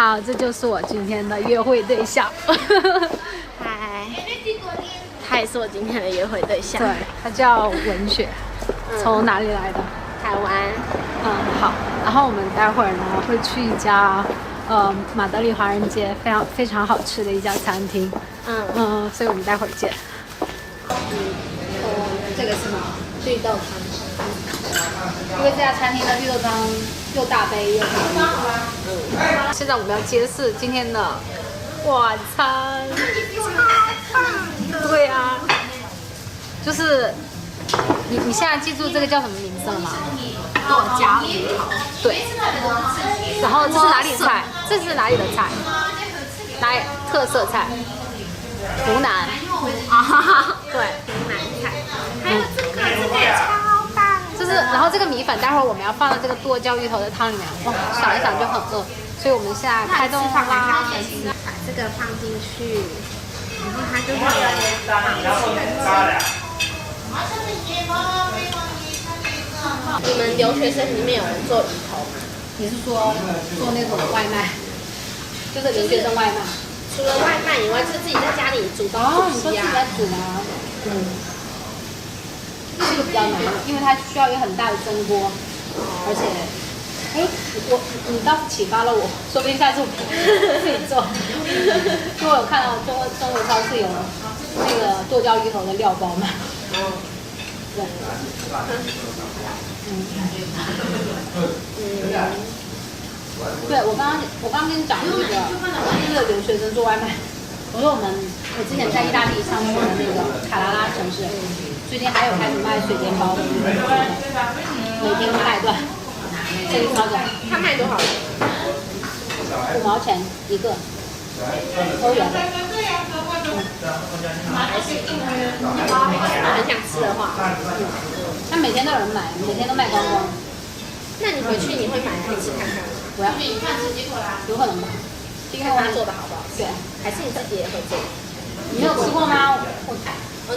好，这就是我今天的约会对象。嗨，他也是我今天的约会对象。对，他叫文雪，从哪里来的？台湾。好。然后我们待会儿呢会去一家马德里华人街非常好吃的一家餐厅。所以我们待会儿见。这个是什么？绿豆汤。因为这家餐厅的绿豆汤又大杯又便宜。现在我们要揭示今天的晚餐。对啊，就是你现在记住这个叫什么名字了吗？豆浆鱼头。对。然后这是哪里菜？这是哪里的菜？哪里特色菜？湖南。对，湖南菜。还有这个也超棒。就是然后这个米粉待会儿我们要放到这个剁椒鱼头的汤里面。哇，想一想就很饿，所以我们现在开动啦。把这个放进去，然后它就会你们留学生里面有人做鱼头吗？你是说做那种外卖，就是留学生外卖？除了外卖以外，就是自己在家里煮东你说自西啊。己在煮吗？这个比较难，因为它需要一个很大的蒸锅，而且，你倒是启发了我，说不定下次我自己做。因为我有看到中国超市有那个剁椒鱼头的料包卖。对。对，我刚刚跟你讲那个，就是留学生做外卖。我说我之前在意大利上学的那个卡拉拉城市，最近还有开始卖水煎包，每天卖断，这个超短。它卖多少钱？5毛钱一个，欧元。很想吃的话，那每天都有人买，每天都卖光光。那你回去你会买来吃看看吗？不要，有可能吧。看他做的好不好吃？对，还是你自己也会做？你没有吃过吗？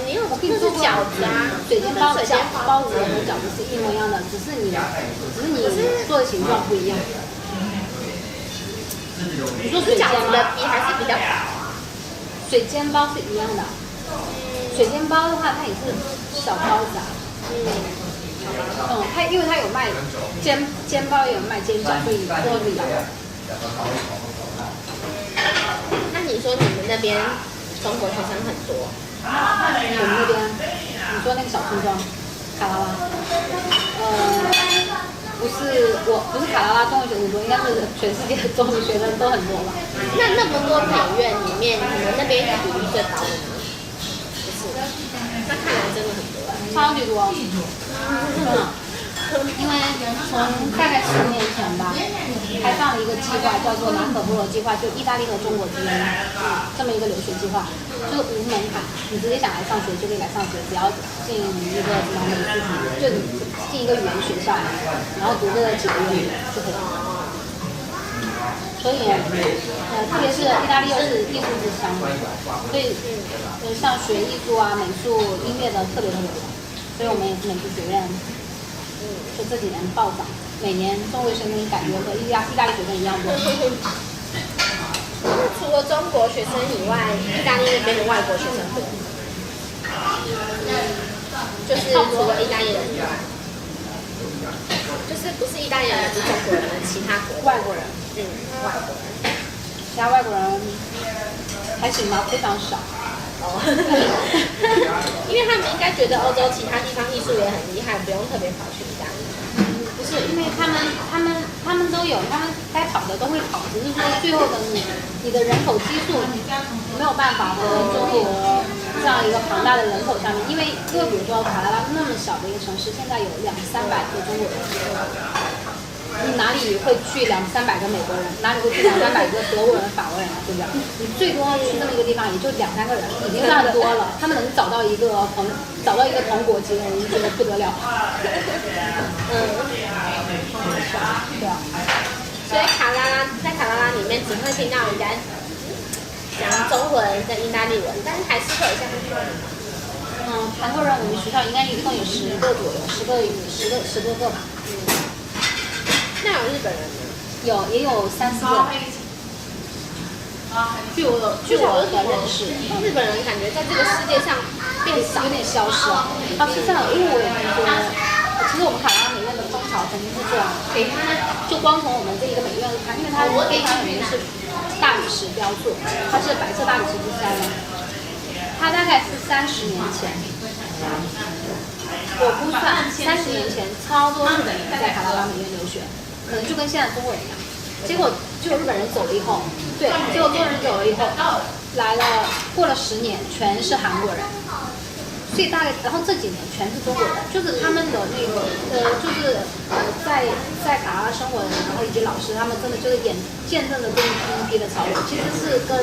你有？我跟你做过饺子啊，水煎包、包子和饺子是一模一样的，只是你做的形状不一样。你说水煎饺子的皮还是比较薄啊？水煎包是一样的。水煎包的话，它也是小包子啊。因为它有卖煎包，也有卖煎饺，所以都是一样的。那你说你们那边中国学生很多？我们那边，你说那个小村庄，卡拉拉，不是卡拉拉中国学生多，应该是全世界的中国学生都很多吧？那么多美院里面，你们那边比例最高的吗？不是，那看来真的很多。超级多。因为从大概10年前吧，开放了一个计划，叫做马可波罗计划，就意大利和中国之间这么一个留学计划，就是无门槛，你直接想来上学就可以来上学，只要进一个什么美术系，就进一个语言学校，然后读个几个月就可以。所以特别是意大利又是艺术之乡，所以像学艺术啊、美术、音乐的特别多，所以我们也是美术学院。就这几年暴涨，每年中国学生感觉和意大利学生一样多。除了中国学生以外，意大利那边的外国学生多。就是除了意大利人以外，就是不是意大利人也是中国人的其他国外国人。外国人。其他外国人还行吧，非常少。因为他们应该觉得欧洲其他地方艺术也很厉害，不用特别跑去意大利。不是，因为他们都有，他们该跑的都会跑，只是说最后的你的人口基数没有办法和中国这样一个庞大的人口相比，因为比如说卡拉拉那么小的一个城市，现在有200-300个中国人。你哪里会去200-300个美国人？哪里会去200-300个德国人、法国人啊？对不对？你最多去这么一个地方，也就2-3个人，已经算多了。他们能找到一个同国籍的人，觉得不得了。对啊。所以在卡拉拉里面只会听到人家讲中文跟意大利文，但是还是会有像韩国人我们学校应该一共有10个左右，10多个吧。那有日本人吗？也有3-4个。据我的认识，日本人感觉在这个世界上变少，有点消失了。是这样的，因为我也听说，其实我们卡拉美院的风潮曾经是这样，就光从我们这一个美院看，因为它非常有名是大理石雕塑，它是白色大理石之山嘛，它大概是30年前，我估算30年前超多日本人在卡拉拉美院留学，可能就跟现在中国人一样。结果就日本人走了以后，对，结果中国人走了以后，来了，过了10年，全是韩国人。所以大概，然后这几年全是中国人，就是他们的那个就是在卡拉生活的人，然后以及老师，他们真的就是见证了这一批的潮流，其实是跟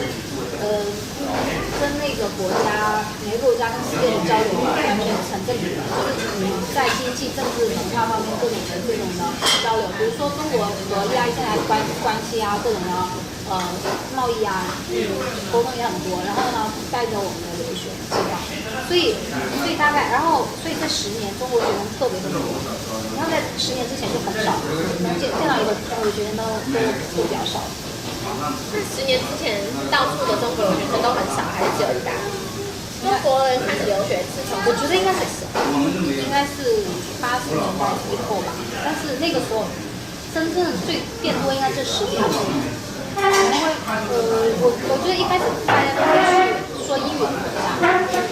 那个国家每个国家跟世界的交流完全成正比的，就是在经济、政治、文化方面各种的交流，比如说中国和意大利现在的关系啊，各种的贸易啊，沟通也很多，然后呢带着我们的留学知道。所以大概，所以这10年中国学生特别的多，然后在10年之前就很少，能见到一个中国学生都比较少。那10年之前，到处的中国留学生都很少，还是只有意大利？中国人开始留学是从，我觉得应该是80年代以后吧，但是那个时候真正最变多应该是10几20年，因为我觉得一开始大家都会去说英语的国家，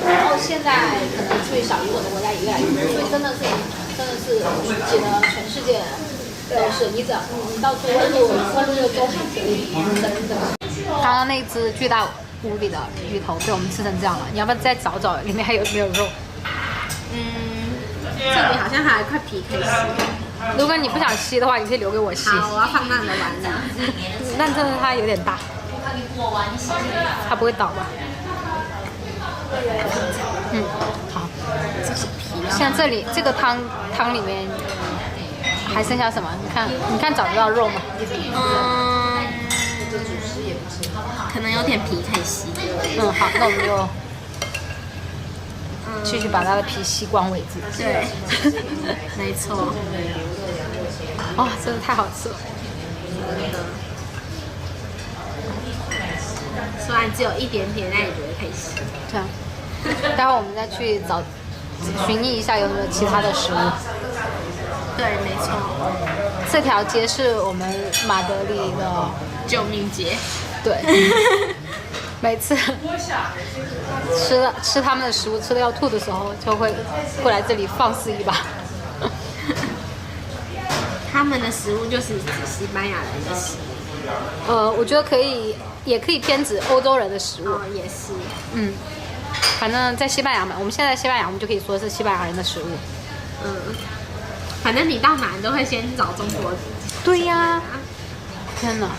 然后现在可能去小语种的国家也越来越多，所以真的是聚集了全世界都是，你到处问路就都很可以，真的。刚刚那只巨大无比的鱼头被我们吃成这样了，你要不要再找找里面还有没有肉？这里好像还有一块皮可以吸。如果你不想吸的话，你可以留给我吸。好，我要放慢的玩了。但真的它有点大，它不会倒吧？好。现在这里这个汤里面还剩下什么？你看找得到肉吗？可能有点皮可以吸。好，那我们就继续把它的皮吸光为止。对，没错。哇，真的太好吃了。虽然只有一点点，但也觉得可以吸。这样，待会我们再去寻觅一下有没有其他的食物。对，没错。这条街是我们马德里的救命街。对。每次吃他们的食物吃的要吐的时候，就会过来这里放肆一把。他们的食物就是指西班牙人的食物。我觉得也可以偏指欧洲人的食物。也是。反正在西班牙嘛，我们现在在西班牙，我们就可以说是西班牙人的食物。反正你到哪你都会先找中国。对呀。天哪。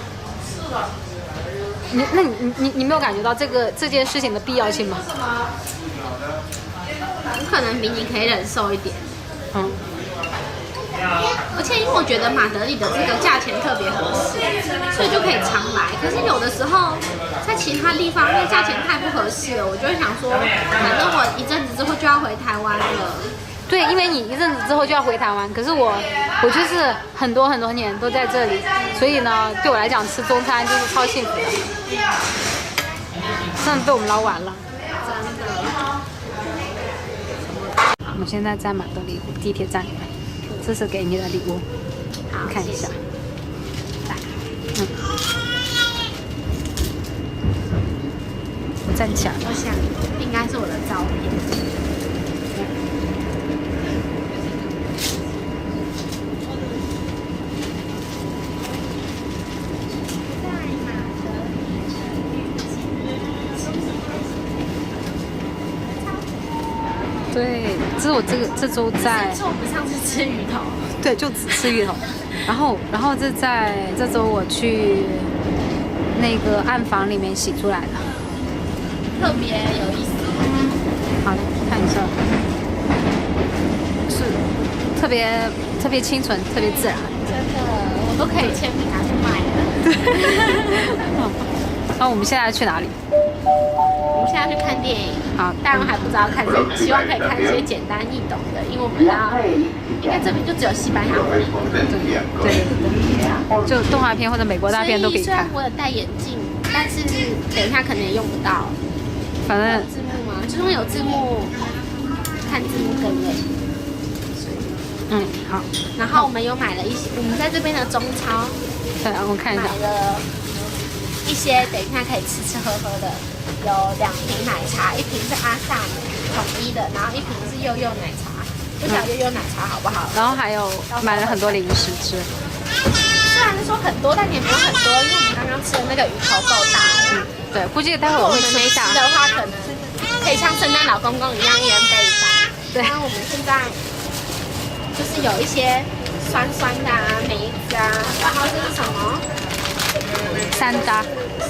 你没有感觉到这件事情的必要性吗？我可能比你可以忍受一点。而且因为我觉得马德里的这个价钱特别合适，所以就可以常来。可是有的时候在其他地方，因为价钱太不合适了，我就会想说，反正我一阵子之后就要回台湾了。对，因为你一阵子之后就要回台湾，可是我就是很多年都在这里，所以呢，对我来讲吃中餐就是超幸福的。真的被我们捞完了。真的。我们现在在马德里地铁站里面，这是给你的礼物，你看一下。我站起来。我想应该是我的照片。对，这是我这周在。是我们上次吃鱼头。对，就只吃鱼头。然后这周我去那个暗房里面洗出来的，特别有意思。好，看一下，是特别清纯，特别自然。真的，我都可以签名拿去卖了。那我们现在去哪里？我们现在去看电影。好，当然还不知道看什么，希望可以看一些简单易懂的，因为我们应该这边就只有西班牙文。对，就动画片或者美国大片都可以看。虽然我有戴眼镜，但是等一下可能也用不到。反正字幕吗？就算有字幕，看字幕更累。好。然后我们有买了一些，我们在这边的中超，对，我看一下买。了一些等一下可以吃吃喝喝的，有2瓶奶茶，一瓶是阿萨姆统一的，然后一瓶是柚柚奶茶，不晓得柚柚奶茶好不好？然后还有买了很多零食吃。虽然说很多，但也没有很多，因为我们刚刚吃的那个鱼头够大了。对，估计待会我会如果我们没吃吃不下。的话，可能可以像圣诞老公公一样一人背一包。对然后我们现在就是有一些酸酸的啊，梅子啊，然后这是什么？山楂。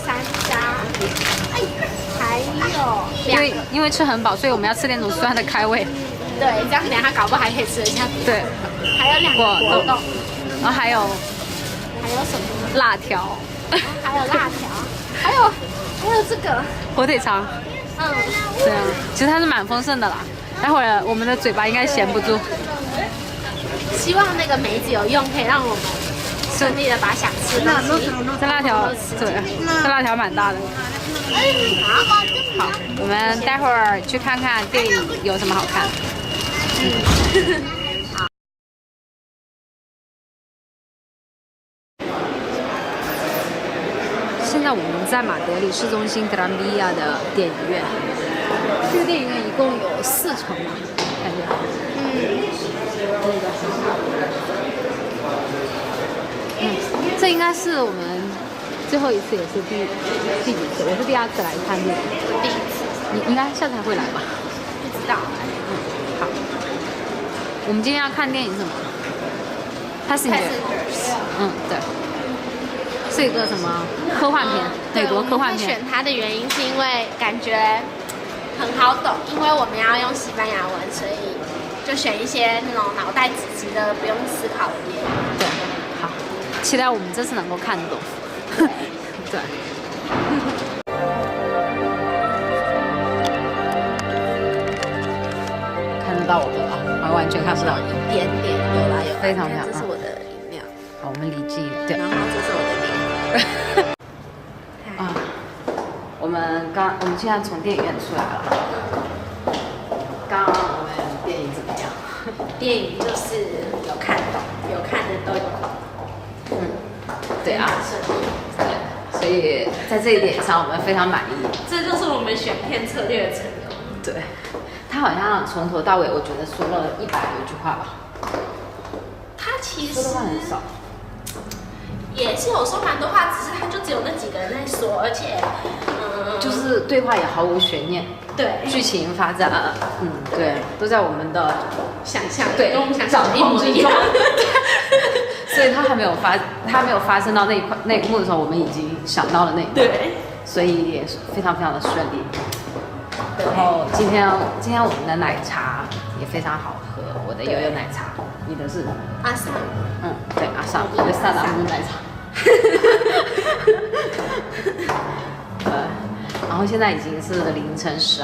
山楂，哎，还有因为吃很饱，所以我们要吃点那种酸的开胃。对，这样等一下搞不好还可以吃得下。对。还有2个果冻，然后还有什么？辣条。还有辣条，还有这个火腿肠。对啊，其实它是蛮丰盛的啦。待会儿我们的嘴巴应该闲不住。希望那个梅子有用，可以让我们顺利的把想吃的东西。这辣条，对，这辣条蛮大的。好，我们待会儿去看看电影有什么好看。现在我们在马德里市中心格兰比亚的电影院。这个电影院一共有4层嘛，感觉。这应该是我们最后一次，也是第几次？我是第2次来看电影。第1次。你应该下次还会来吧？不知道。好。我们今天要看电影什么 ？Passengers。对。是一个什么科幻片？美国科幻片。选它的原因是因为感觉很好懂，因为我们要用西班牙文，所以就选一些那种脑袋直直的、不用思考的电影。对，好，期待我们这次能够看懂。对。看得到我的吧？完全看不到，一点点有啦。非常亮。这是我的饮料。好，我们离近对。然后这是我的脸。我们现在从电影院出来了。刚刚我们电影怎么样？电影就是有看懂，有看的都有懂。对啊。对，所以在这一点上我们非常满意。这就是我们选片策略的成功。对，他好像从头到尾，我觉得说了100多句话吧。他其实说的话很少。也是有说蛮多话，只是他就只有那几个人在说，而且，就是对话也毫无悬念，对，剧情发展，对，都在我们的想象，对，跟我们想象的一模一样。所以他还没有发生到那一幕的时候，我们已经想到了那一幕，对，所以也非常非常的顺利。然后今天我们的奶茶也非常好喝，我的悠悠奶茶，你的是阿萨姆，对，阿萨姆，我的萨达姆奶茶。然后现在已经是凌晨12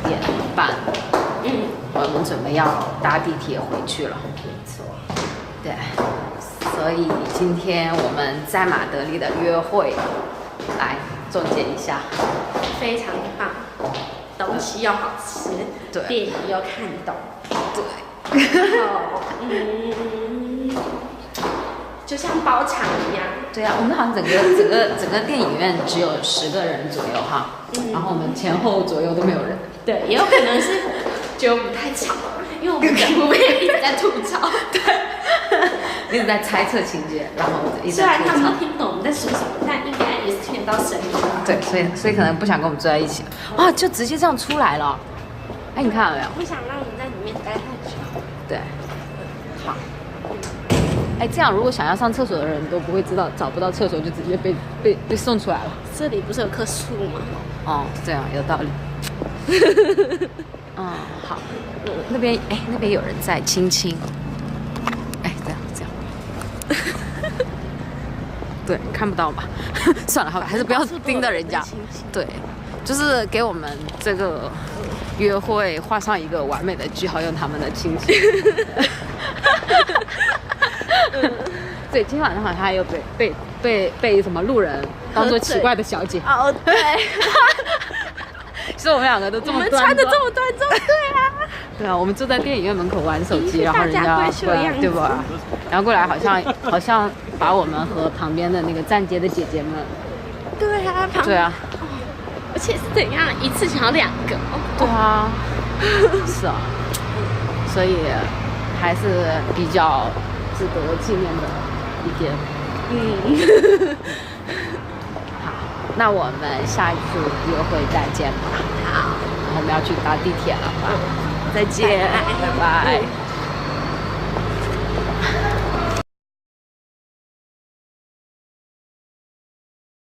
点半，我们准备要搭地铁回去了。没错，对，所以今天我们在马德里的约会，来总结一下，非常棒，东西又好吃，对，电影又看懂，对，然后就像包场一样。对啊，我们好像整个电影院只有10个人左右哈，然后我们前后左右都没有人。对，也有可能是觉得我们太吵了，因为我们整部片一直在吐槽，对，一直在猜测情节，然后一直虽然在吐槽。他们都听不懂我们在说什么，但应该也是听得到声音吧。对，所以可能不想跟我们坐在一起啊，就直接这样出来了。哎，你看到没有？不想让我们在里面待太久。对，好。哎，这样如果想要上厕所的人都不会知道，找不到厕所就直接被送出来了。这里不是有棵树吗？哦，这样有道理。好，那边有人在亲亲。哎，这样。对，看不到吧？算了，好吧，还是不要盯着人家。对，就是给我们这个约会画上一个完美的句号，用他们的亲亲。对，今天晚上好像还有被什么路人当做奇怪的小姐。哦，对，其实我们两个都这么我们端庄穿的这么端庄，对啊，对啊，我们坐在电影院门口玩手机，然后人家大家闺秀过来，的样子对吧？然后过来好像把我们和旁边的那个站街的姐姐们，对啊，对啊，而且是怎样，一次想要2个，对啊，是啊，所以还是比较值得纪念的一天。好，那我们下一次约会再见吧。好，我们要去搭地铁了吧？再见，拜拜。